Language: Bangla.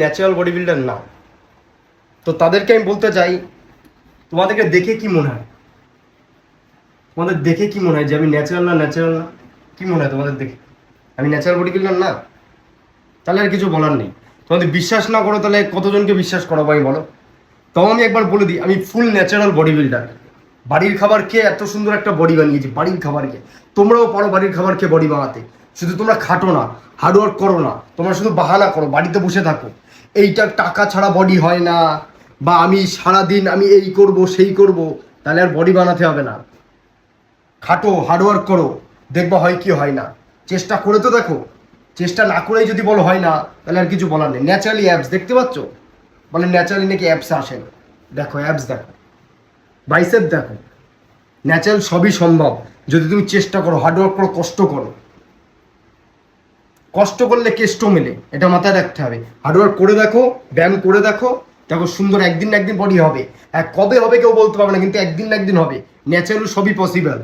ন্যাচারাল বডি বিল্ডার না, তো তাদেরকে আমি বলতে চাই, তোমাদেরকে দেখে কি মনে হয়? তোমাদের দেখে কি মনে হয় যে আমি ন্যাচারাল না? কি মনে হয় তোমাদের দেখে আমি ন্যাচারাল বডি বিল্ডার না? তাহলে আর কিছু বলার নেই। তোমাদের বিশ্বাস না করো তাহলে কতজনকে বিশ্বাস করাবো আমি বলো? তাও আমি একবার বলে দিই, আমি ফুল ন্যাচারাল বডি বিল্ডার। বাড়ির খাবার খেয়ে এত সুন্দর একটা বডি বানিয়েছি, বাড়ির খাবার খেয়ে। তোমরাও পারো বাড়ির খাবার খেয়ে বডি বানাতে, শুধু তোমরা খাটো না, হার্ডওয়ার্ক করো না, তোমরা শুধু বাহানা করো, বাড়িতে বসে থাকো। এইটা টাকা ছাড়া বডি হয় না, বা আমি সারাদিন আমি এই করব সেই করব, তাহলে আর বডি বানাতে হবে না। খাটো, হার্ডওয়ার্ক করো, দেখবা হয় কি হয় না। চেষ্টা করে তো দেখো। চেষ্টা না করেই যদি বলো হয় না, তাহলে আর কিছু বলার নেই। ন্যাচারালি অ্যাপস দেখতে পাচ্ছ? বলে ন্যাচারালি নাকি অ্যাপস আসেন। দেখো অ্যাপস দেখো, বাইসেপ দেখো। ন্যাচারাল সবই সম্ভব যদি তুমি চেষ্টা করো, হার্ডওয়ার্ক করো, কষ্ট করো। কষ্ট করলে কেষ্ট মেলে, এটা মাথায় রাখতে হবে। হার্ডওয়ার্ক করে দেখো, ব্যায়াম করে দেখো, দেখো সুন্দর একদিন না একদিন বডি হবে। কবে হবে কেউ বলতে পারবে না, কিন্তু একদিন না একদিন হবে। ন্যাচারাল সবই পসিবল।